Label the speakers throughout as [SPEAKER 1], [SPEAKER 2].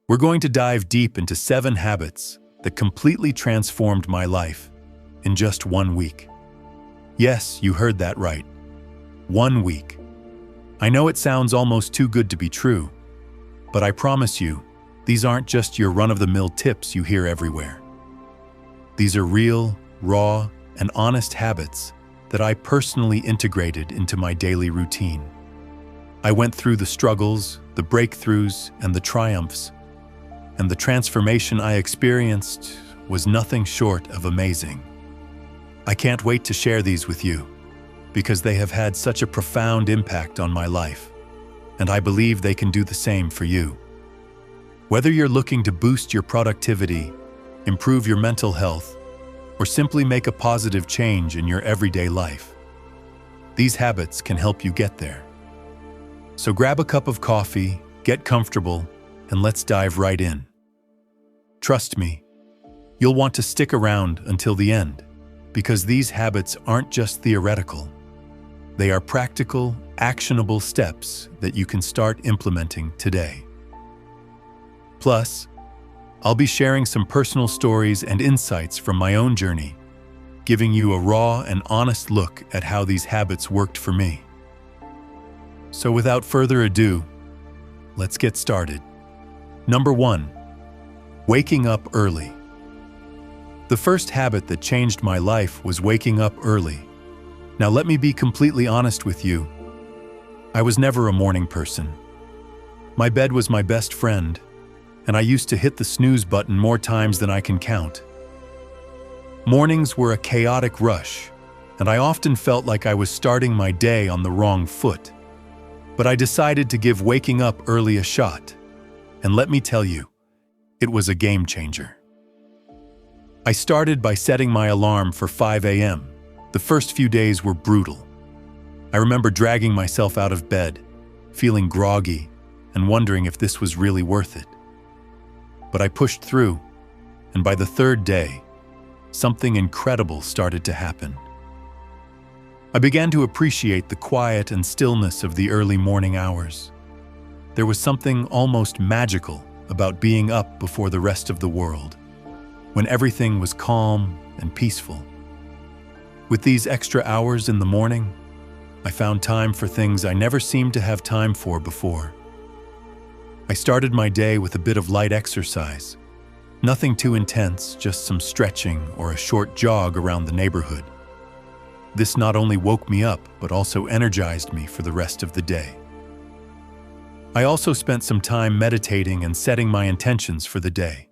[SPEAKER 1] We're going to dive deep into 7 habits that completely transformed my life in just 1 week. Yes, you heard that right. 1 week. I know it sounds almost too good to be true, but I promise you, these aren't just your run-of-the-mill tips you hear everywhere. These are real, raw, and honest habits that I personally integrated into my daily routine. I went through the struggles, the breakthroughs, and the triumphs, and the transformation I experienced was nothing short of amazing. I can't wait to share these with you, because they have had such a profound impact on my life, and I believe they can do the same for you. Whether you're looking to boost your productivity, improve your mental health, or simply make a positive change in your everyday life, these habits can help you get there. So grab a cup of coffee, get comfortable, and let's dive right in. Trust me, you'll want to stick around until the end, because these habits aren't just theoretical. They are practical, actionable steps that you can start implementing today. Plus, I'll be sharing some personal stories and insights from my own journey, giving you a raw and honest look at how these habits worked for me. So without further ado, let's get started. Number 1, waking up early. The first habit that changed my life was waking up early. Now let me be completely honest with you. I was never a morning person. My bed was my best friend, and I used to hit the snooze button more times than I can count. Mornings were a chaotic rush, and I often felt like I was starting my day on the wrong foot. But I decided to give waking up early a shot, and let me tell you, it was a game changer. I started by setting my alarm for 5 a.m. The first few days were brutal. I remember dragging myself out of bed, feeling groggy, and wondering if this was really worth it. But I pushed through, and by the 3rd day, something incredible started to happen. I began to appreciate the quiet and stillness of the early morning hours. There was something almost magical about being up before the rest of the world, when everything was calm and peaceful. With these extra hours in the morning, I found time for things I never seemed to have time for before. I started my day with a bit of light exercise. Nothing too intense, just some stretching or a short jog around the neighborhood. This not only woke me up, but also energized me for the rest of the day. I also spent some time meditating and setting my intentions for the day.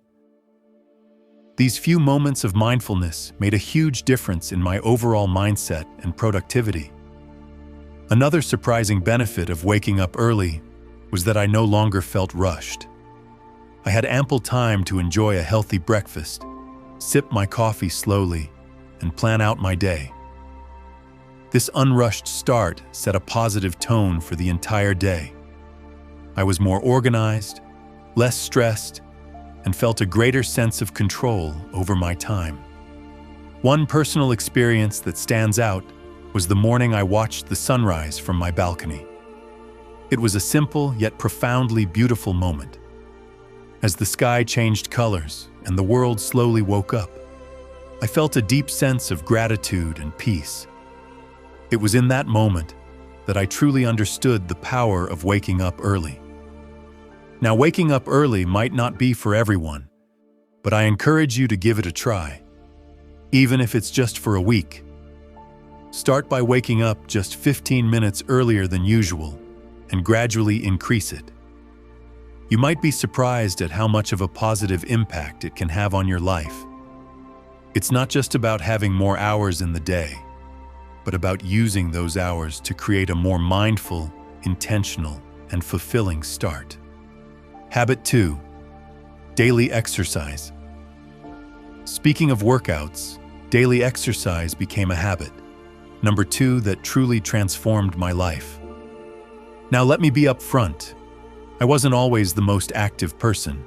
[SPEAKER 1] These few moments of mindfulness made a huge difference in my overall mindset and productivity. Another surprising benefit of waking up early was that I no longer felt rushed. I had ample time to enjoy a healthy breakfast, sip my coffee slowly, and plan out my day. This unrushed start set a positive tone for the entire day. I was more organized, less stressed, and felt a greater sense of control over my time. One personal experience that stands out was the morning I watched the sunrise from my balcony. It was a simple yet profoundly beautiful moment. As the sky changed colors and the world slowly woke up, I felt a deep sense of gratitude and peace. It was in that moment that I truly understood the power of waking up early. Now, waking up early might not be for everyone, but I encourage you to give it a try, even if it's just for a week. Start by waking up just 15 minutes earlier than usual and gradually increase it. You might be surprised at how much of a positive impact it can have on your life. It's not just about having more hours in the day, but about using those hours to create a more mindful, intentional, and fulfilling start. Habit 2, daily exercise. Speaking of workouts, daily exercise became a habit. Number 2 that truly transformed my life. Now let me be upfront. I wasn't always the most active person.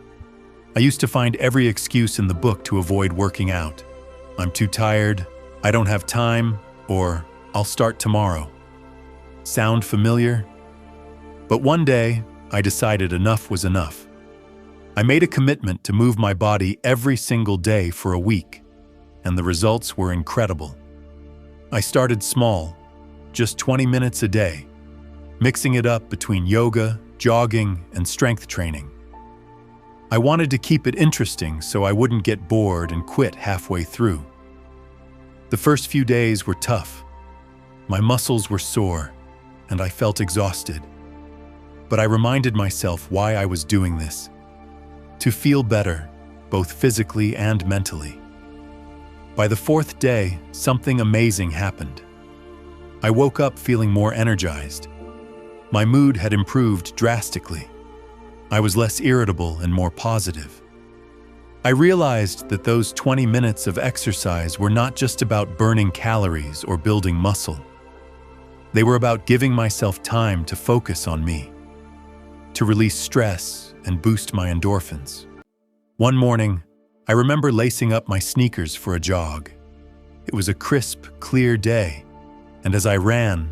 [SPEAKER 1] I used to find every excuse in the book to avoid working out. I'm too tired, I don't have time, or I'll start tomorrow. Sound familiar? But one day, I decided enough was enough. I made a commitment to move my body every single day for a week, and the results were incredible. I started small, just 20 minutes a day, mixing it up between yoga, jogging, and strength training. I wanted to keep it interesting so I wouldn't get bored and quit halfway through. The first few days were tough. My muscles were sore, and I felt exhausted. But I reminded myself why I was doing this: to feel better, both physically and mentally. By the fourth day, something amazing happened. I woke up feeling more energized. My mood had improved drastically. I was less irritable and more positive. I realized that those 20 minutes of exercise were not just about burning calories or building muscle. They were about giving myself time to focus on me, to release stress and boost my endorphins. One morning, I remember lacing up my sneakers for a jog. It was a crisp, clear day, and as I ran,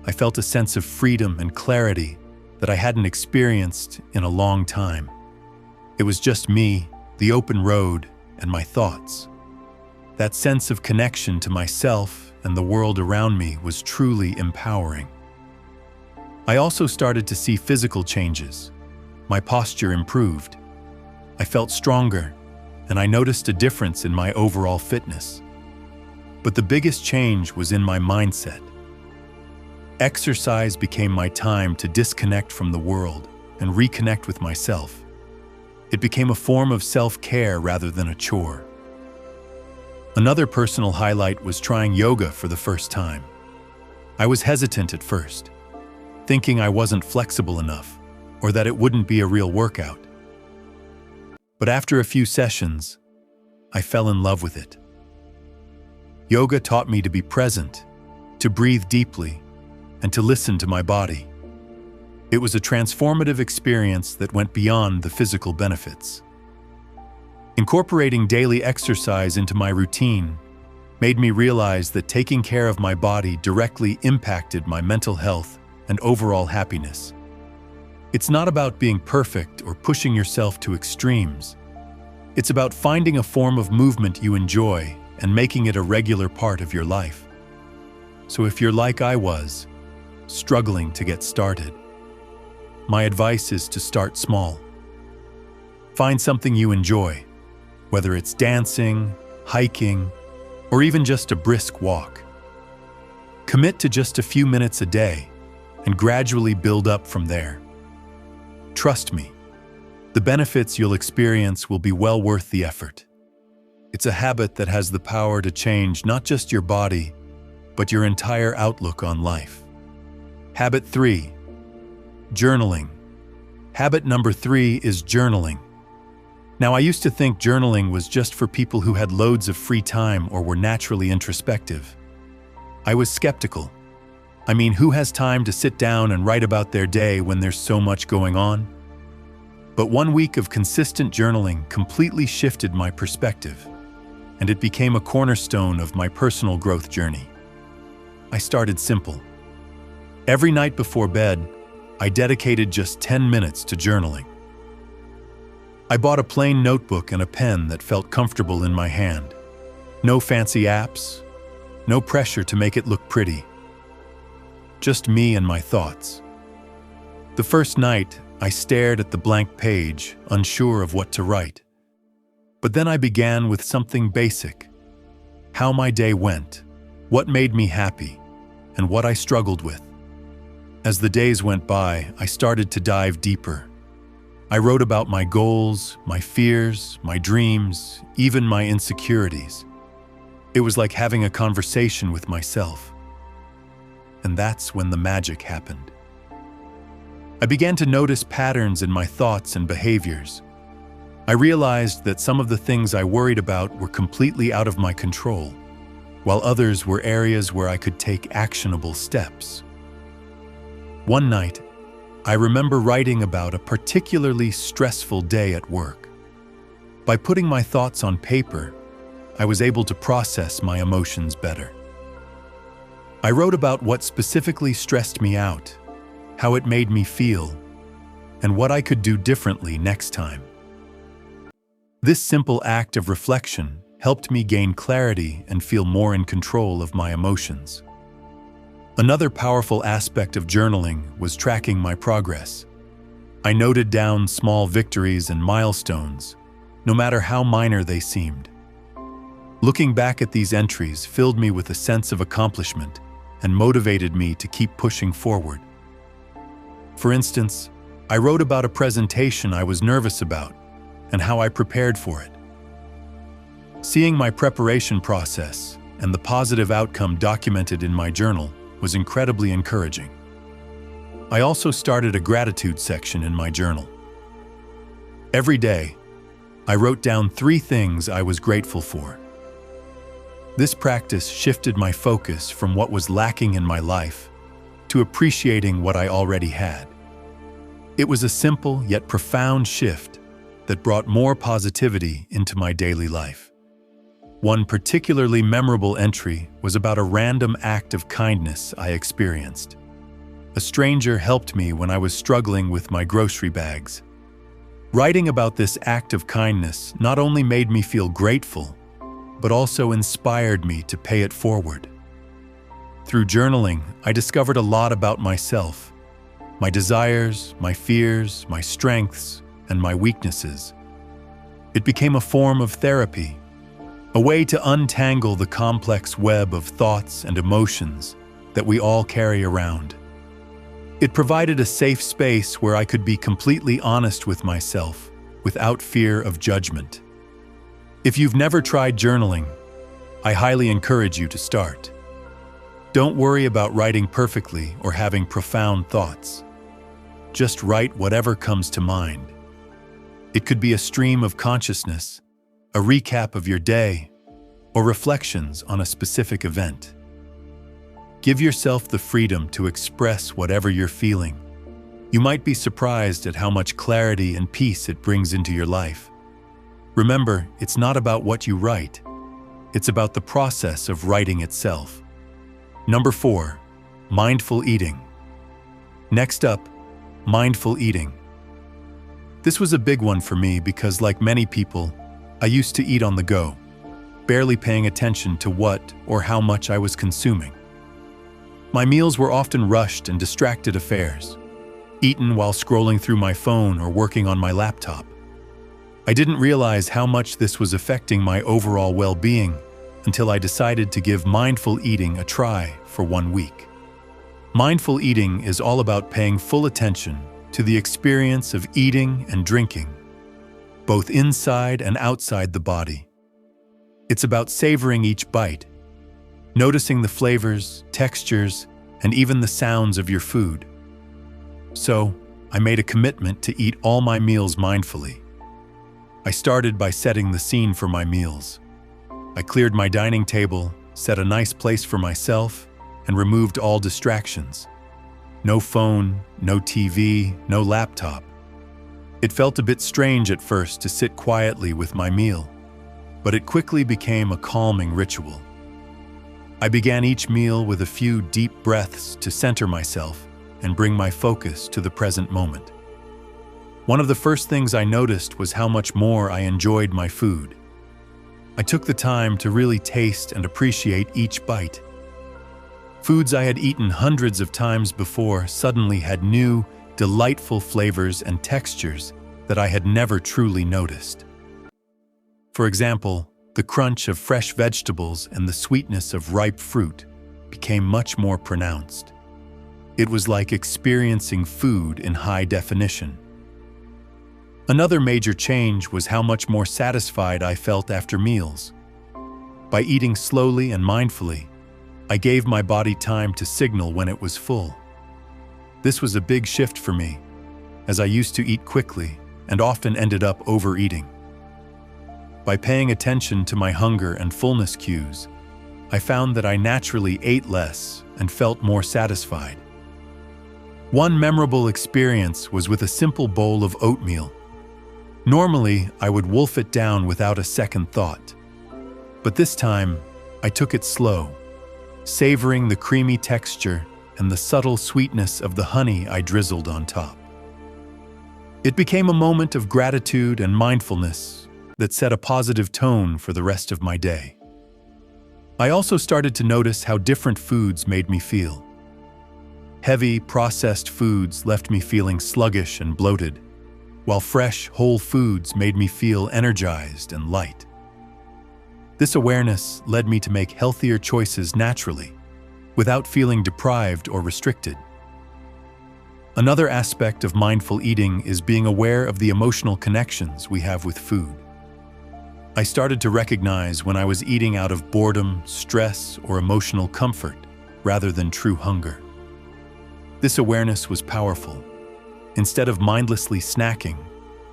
[SPEAKER 1] I felt a sense of freedom and clarity that I hadn't experienced in a long time. It was just me, the open road, and my thoughts. That sense of connection to myself and the world around me was truly empowering. I also started to see physical changes. My posture improved. I felt stronger, and I noticed a difference in my overall fitness. But the biggest change was in my mindset. Exercise became my time to disconnect from the world and reconnect with myself. It became a form of self-care rather than a chore. Another personal highlight was trying yoga for the first time. I was hesitant at first, thinking I wasn't flexible enough or that it wouldn't be a real workout. But after a few sessions, I fell in love with it. Yoga taught me to be present, to breathe deeply, and to listen to my body. It was a transformative experience that went beyond the physical benefits. Incorporating daily exercise into my routine made me realize that taking care of my body directly impacted my mental health and overall happiness. It's not about being perfect or pushing yourself to extremes. It's about finding a form of movement you enjoy and making it a regular part of your life. So if you're like I was, struggling to get started, my advice is to start small. Find something you enjoy, whether it's dancing, hiking, or even just a brisk walk. Commit to just a few minutes a day and gradually build up from there. Trust me, the benefits you'll experience will be well worth the effort. It's a habit that has the power to change not just your body, but your entire outlook on life. Habit 3. Journaling. Habit number 3 is journaling. Now, I used to think journaling was just for people who had loads of free time or were naturally introspective. I was skeptical. I mean, who has time to sit down and write about their day when there's so much going on? But 1 week of consistent journaling completely shifted my perspective, and it became a cornerstone of my personal growth journey. I started simple. Every night before bed, I dedicated just 10 minutes to journaling. I bought a plain notebook and a pen that felt comfortable in my hand. No fancy apps, no pressure to make it look pretty. Just me and my thoughts. The first night, I stared at the blank page, unsure of what to write. But then I began with something basic: how my day went, what made me happy, and what I struggled with. As the days went by, I started to dive deeper. I wrote about my goals, my fears, my dreams, even my insecurities. It was like having a conversation with myself. And that's when the magic happened. I began to notice patterns in my thoughts and behaviors. I realized that some of the things I worried about were completely out of my control, while others were areas where I could take actionable steps. One night, I remember writing about a particularly stressful day at work. By putting my thoughts on paper, I was able to process my emotions better. I wrote about what specifically stressed me out, how it made me feel, and what I could do differently next time. This simple act of reflection helped me gain clarity and feel more in control of my emotions. Another powerful aspect of journaling was tracking my progress. I noted down small victories and milestones, no matter how minor they seemed. Looking back at these entries filled me with a sense of accomplishment and motivated me to keep pushing forward. For instance, I wrote about a presentation I was nervous about and how I prepared for it. Seeing my preparation process and the positive outcome documented in my journal was incredibly encouraging. I also started a gratitude section in my journal. Every day, I wrote down 3 things I was grateful for. This practice shifted my focus from what was lacking in my life to appreciating what I already had. It was a simple yet profound shift that brought more positivity into my daily life. One particularly memorable entry was about a random act of kindness I experienced. A stranger helped me when I was struggling with my grocery bags. Writing about this act of kindness not only made me feel grateful, but also inspired me to pay it forward. Through journaling, I discovered a lot about myself, my desires, my fears, my strengths, and my weaknesses. It became a form of therapy, a way to untangle the complex web of thoughts and emotions that we all carry around. It provided a safe space where I could be completely honest with myself without fear of judgment. If you've never tried journaling, I highly encourage you to start. Don't worry about writing perfectly or having profound thoughts. Just write whatever comes to mind. It could be a stream of consciousness, a recap of your day, or reflections on a specific event. Give yourself the freedom to express whatever you're feeling. You might be surprised at how much clarity and peace it brings into your life. Remember, it's not about what you write. It's about the process of writing itself. Number 4, mindful eating. Next up, mindful eating. This was a big one for me because, like many people, I used to eat on the go, barely paying attention to what or how much I was consuming. My meals were often rushed and distracted affairs, eaten while scrolling through my phone or working on my laptop. I didn't realize how much this was affecting my overall well-being until I decided to give mindful eating a try for 1 week. Mindful eating is all about paying full attention to the experience of eating and drinking, both inside and outside the body. It's about savoring each bite, noticing the flavors, textures, and even the sounds of your food. So, I made a commitment to eat all my meals mindfully. I started by setting the scene for my meals. I cleared my dining table, set a nice place for myself, and removed all distractions. No phone, no TV, no laptop. It felt a bit strange at first to sit quietly with my meal, but it quickly became a calming ritual. I began each meal with a few deep breaths to center myself and bring my focus to the present moment. One of the first things I noticed was how much more I enjoyed my food. I took the time to really taste and appreciate each bite. Foods I had eaten hundreds of times before suddenly had new, delightful flavors and textures that I had never truly noticed. For example, the crunch of fresh vegetables and the sweetness of ripe fruit became much more pronounced. It was like experiencing food in high definition. Another major change was how much more satisfied I felt after meals. By eating slowly and mindfully, I gave my body time to signal when it was full. This was a big shift for me, as I used to eat quickly and often ended up overeating. By paying attention to my hunger and fullness cues, I found that I naturally ate less and felt more satisfied. One memorable experience was with a simple bowl of oatmeal. Normally, I would wolf it down without a second thought. But this time, I took it slow, savoring the creamy texture and the subtle sweetness of the honey I drizzled on top. It became a moment of gratitude and mindfulness, that set a positive tone for the rest of my day. I also started to notice how different foods made me feel. Heavy, processed foods left me feeling sluggish and bloated, while fresh, whole foods made me feel energized and light. This awareness led me to make healthier choices naturally, without feeling deprived or restricted. Another aspect of mindful eating is being aware of the emotional connections we have with food. I started to recognize when I was eating out of boredom, stress, or emotional comfort, rather than true hunger. This awareness was powerful. Instead of mindlessly snacking,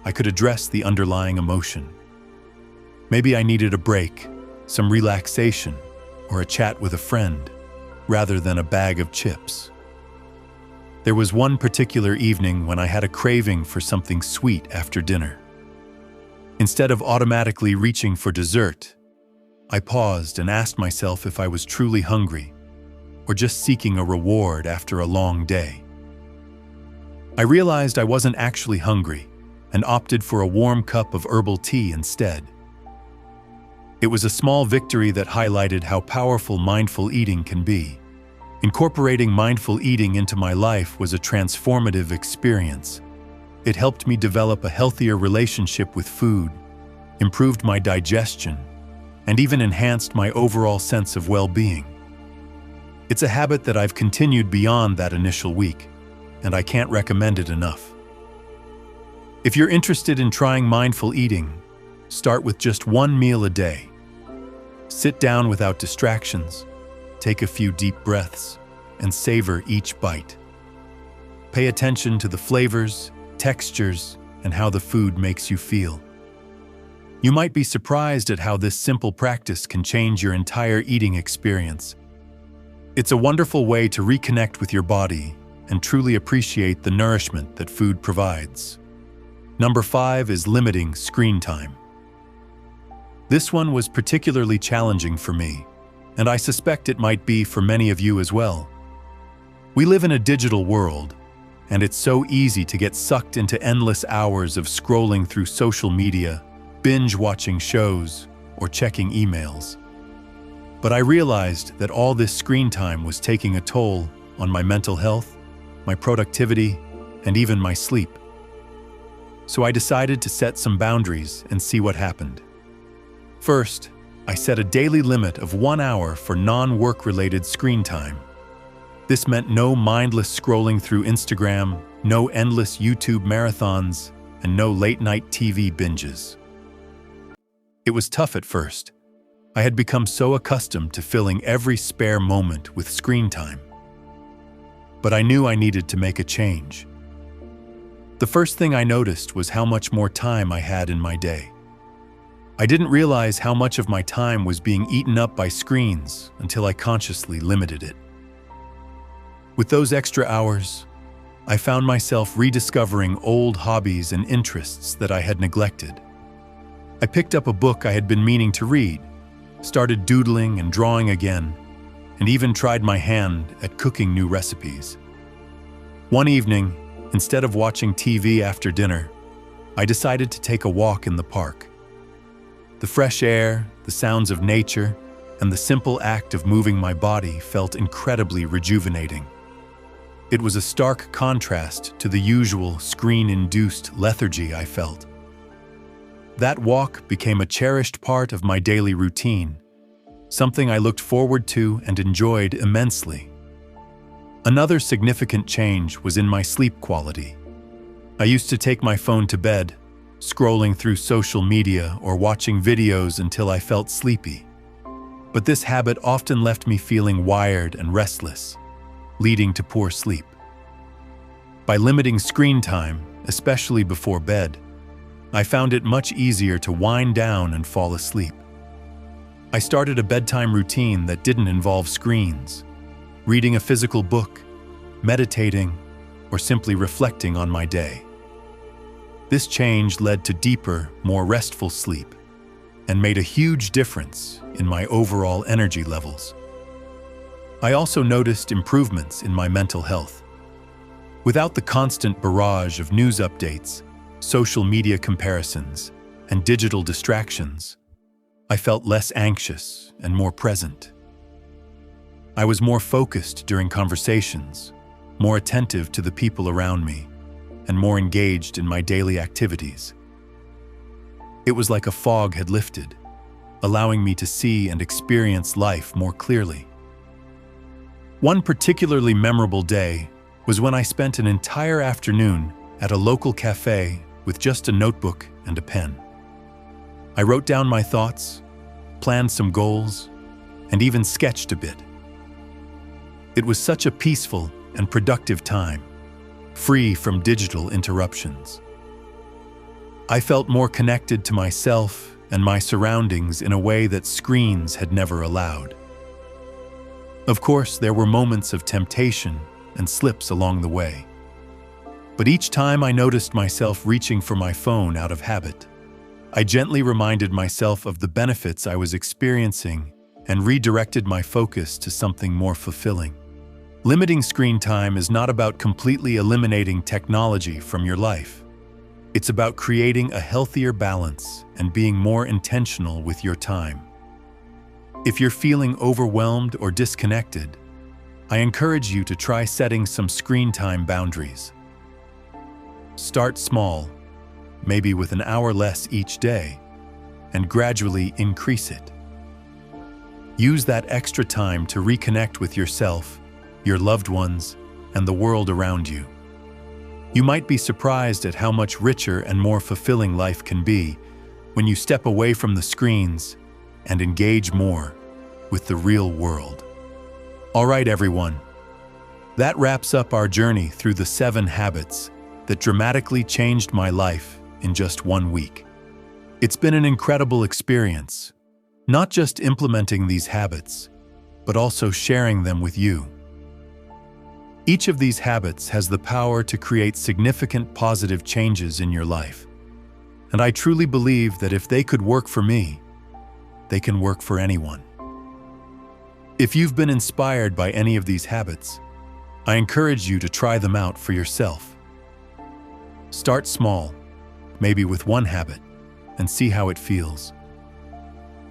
[SPEAKER 1] I could address the underlying emotion. Maybe I needed a break, some relaxation, or a chat with a friend, rather than a bag of chips. There was one particular evening when I had a craving for something sweet after dinner. Instead of automatically reaching for dessert, I paused and asked myself if I was truly hungry, or just seeking a reward after a long day. I realized I wasn't actually hungry and opted for a warm cup of herbal tea instead. It was a small victory that highlighted how powerful mindful eating can be. Incorporating mindful eating into my life was a transformative experience. It helped me develop a healthier relationship with food, improved my digestion, and even enhanced my overall sense of well-being. It's a habit that I've continued beyond that initial week, and I can't recommend it enough. If you're interested in trying mindful eating, start with just one meal a day. Sit down without distractions, take a few deep breaths, and savor each bite. Pay attention to the flavors, textures, and how the food makes you feel. You might be surprised at how this simple practice can change your entire eating experience. It's a wonderful way to reconnect with your body and truly appreciate the nourishment that food provides. Number 5 is limiting screen time. This one was particularly challenging for me, and I suspect it might be for many of you as well. We live in a digital world, and it's so easy to get sucked into endless hours of scrolling through social media, binge-watching shows, or checking emails. But I realized that all this screen time was taking a toll on my mental health, my productivity, and even my sleep. So I decided to set some boundaries and see what happened. First, I set a daily limit of 1 hour for non-work-related screen time. This meant no mindless scrolling through Instagram, no endless YouTube marathons, and no late-night TV binges. It was tough at first. I had become so accustomed to filling every spare moment with screen time. But I knew I needed to make a change. The first thing I noticed was how much more time I had in my day. I didn't realize how much of my time was being eaten up by screens until I consciously limited it. With those extra hours, I found myself rediscovering old hobbies and interests that I had neglected. I picked up a book I had been meaning to read, started doodling and drawing again, and even tried my hand at cooking new recipes. One evening, instead of watching TV after dinner, I decided to take a walk in the park. The fresh air, the sounds of nature, and the simple act of moving my body felt incredibly rejuvenating. It was a stark contrast to the usual screen-induced lethargy I felt. That walk became a cherished part of my daily routine, something I looked forward to and enjoyed immensely. Another significant change was in my sleep quality. I used to take my phone to bed, scrolling through social media or watching videos until I felt sleepy. But this habit often left me feeling wired and restless, leading to poor sleep. By limiting screen time, especially before bed, I found it much easier to wind down and fall asleep. I started a bedtime routine that didn't involve screens, reading a physical book, meditating, or simply reflecting on my day. This change led to deeper, more restful sleep and made a huge difference in my overall energy levels. I also noticed improvements in my mental health. Without the constant barrage of news updates, social media comparisons, and digital distractions, I felt less anxious and more present. I was more focused during conversations, more attentive to the people around me, and more engaged in my daily activities. It was like a fog had lifted, allowing me to see and experience life more clearly. One particularly memorable day was when I spent an entire afternoon at a local cafe with just a notebook and a pen. I wrote down my thoughts, planned some goals, and even sketched a bit. It was such a peaceful and productive time, free from digital interruptions. I felt more connected to myself and my surroundings in a way that screens had never allowed. Of course, there were moments of temptation and slips along the way. But each time I noticed myself reaching for my phone out of habit, I gently reminded myself of the benefits I was experiencing and redirected my focus to something more fulfilling. Limiting screen time is not about completely eliminating technology from your life. It's about creating a healthier balance and being more intentional with your time. If you're feeling overwhelmed or disconnected, I encourage you to try setting some screen time boundaries. Start small, maybe with an hour less each day, and gradually increase it. Use that extra time to reconnect with yourself, your loved ones, and the world around you. You might be surprised at how much richer and more fulfilling life can be when you step away from the screens and engage more with the real world. All right, everyone. That wraps up our journey through the 7 habits that dramatically changed my life in just 1 week. It's been an incredible experience, not just implementing these habits, but also sharing them with you. Each of these habits has the power to create significant positive changes in your life. And I truly believe that if they could work for me, they can work for anyone. If you've been inspired by any of these habits, I encourage you to try them out for yourself. Start small, maybe with 1 habit, and see how it feels.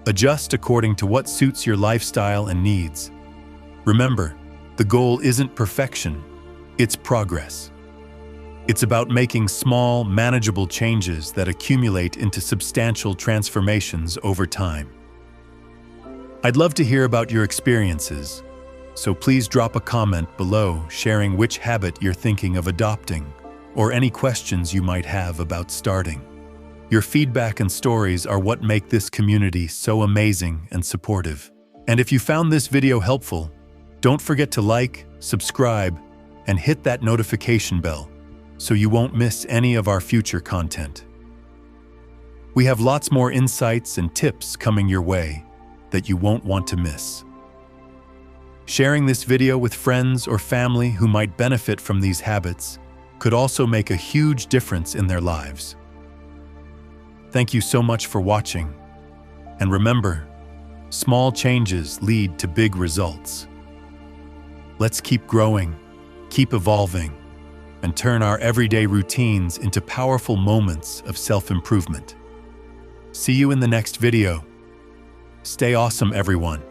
[SPEAKER 1] Adjust according to what suits your lifestyle and needs. Remember, the goal isn't perfection, it's progress. It's about making small, manageable changes that accumulate into substantial transformations over time. I'd love to hear about your experiences, so please drop a comment below sharing which habit you're thinking of adopting or any questions you might have about starting. Your feedback and stories are what make this community so amazing and supportive. And if you found this video helpful, don't forget to like, subscribe, and hit that notification bell so you won't miss any of our future content. We have lots more insights and tips coming your way that you won't want to miss. Sharing this video with friends or family who might benefit from these habits could also make a huge difference in their lives. Thank you so much for watching. And remember, small changes lead to big results. Let's keep growing, keep evolving, and turn our everyday routines into powerful moments of self-improvement. See you in the next video. Stay awesome, everyone.